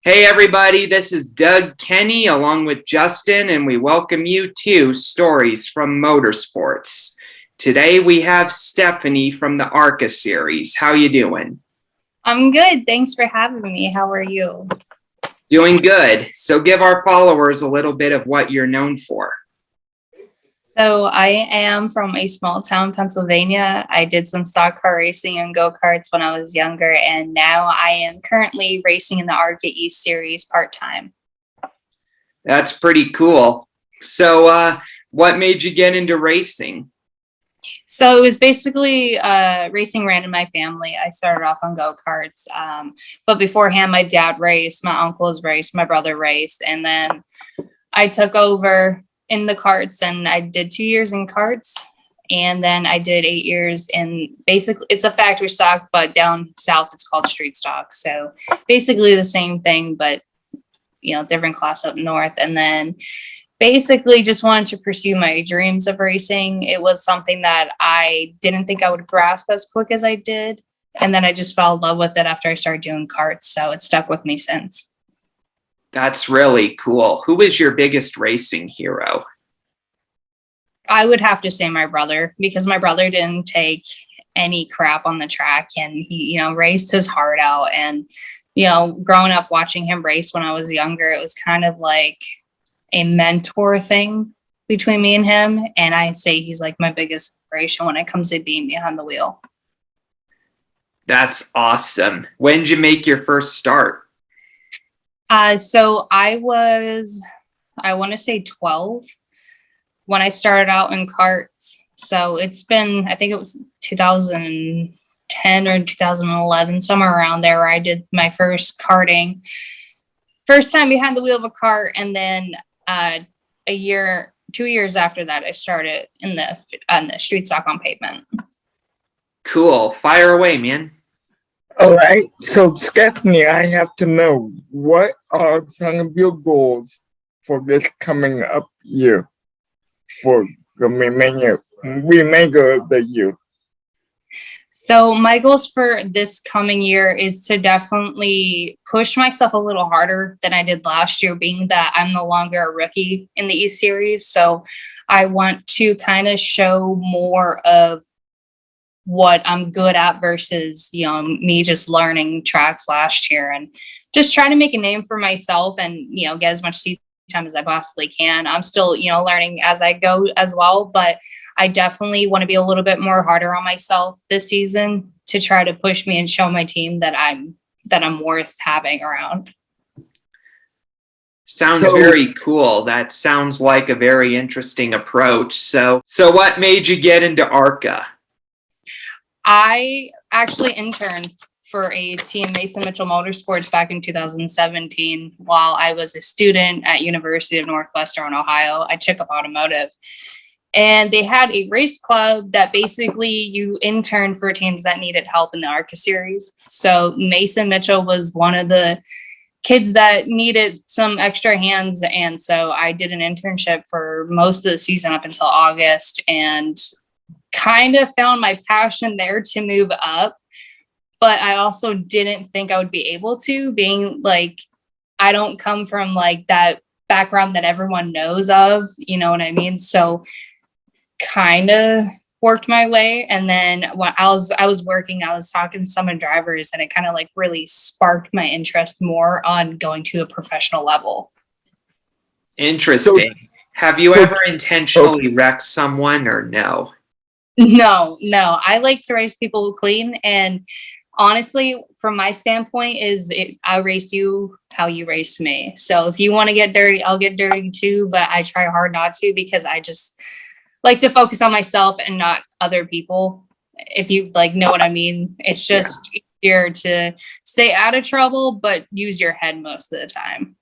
Hey everybody, this is Doug Kenny along with Justin, and we welcome you to Stories from Motorsports. Today we have Stephanie from the Arca series. How you doing? I'm good. Thanks for having me. How are you? Doing good. So give our followers a little bit of what you're known for. So I am from a small town, Pennsylvania. I did some stock car racing and go-karts when I was younger, and now I am currently racing in the Arca East Series part-time. That's pretty cool. So what made you get into racing? So it was basically racing ran in my family. I started off on go-karts, but beforehand, my dad raced, my uncles raced, my brother raced, and then I took over in the karts, and I did 2 years in karts, and then I did 8 years in basically it's a factory stock, but down south it's called street stock. So basically the same thing, but different class up north. And then basically just wanted to pursue my dreams of racing. It was something that I didn't think I would grasp as quick as I did, and then I just fell in love with it after I started doing karts. So it stuck with me since. That's really cool. Who is your biggest racing hero? I would have to say my brother, because my brother didn't take any crap on the track, and he, raced his heart out. And, growing up watching him race when I was younger, it was kind of like a mentor thing between me and him. And I'd say he's like my biggest inspiration when it comes to being behind the wheel. That's awesome. When did you make your first start? So I want to say 12 when I started out in karts. So it's been, I think it was 2010 or 2011, somewhere around there, where I did my first karting. First time behind the wheel of a cart, and then 2 years after that, I started in the street stock on pavement. Cool. Fire away, man. All right, so Stephanie, I have to know, what are some of your goals for this coming up year, for the remainder of the year? So my goals for this coming year is to definitely push myself a little harder than I did last year, being that I'm no longer a rookie in the E Series. So I want to kind of show more of what I'm good at versus, me just learning tracks last year, and just try to make a name for myself and, get as much seat time as I possibly can. I'm still, learning as I go as well, but I definitely want to be a little bit more harder on myself this season to try to push me and show my team that I'm worth having around. Sounds very cool. That sounds like a very interesting approach. So what made you get into Arca? I actually interned for a team, Mason Mitchell Motorsports, back in 2017 while I was a student at University of Northwestern Ohio. I took up automotive, and they had a race club that basically you intern for teams that needed help in the ARCA series. So Mason Mitchell was one of the kids that needed some extra hands, and so I did an internship for most of the season up until August, and kind of found my passion there to move up. But I also didn't think I would be able to, being like, I don't come from like that background that everyone knows of, you know what I mean? So kind of worked my way. And then when I was working, I was talking to some of the drivers, and it kind of like really sparked my interest more on going to a professional level. Interesting. Have you ever intentionally wrecked someone or no? No. I like to race people clean. And honestly, from my standpoint, I race you how you race me. So if you want to get dirty, I'll get dirty too. But I try hard not to, because I just like to focus on myself and not other people. If you know what I mean, it's just easier to stay out of trouble, but use your head most of the time.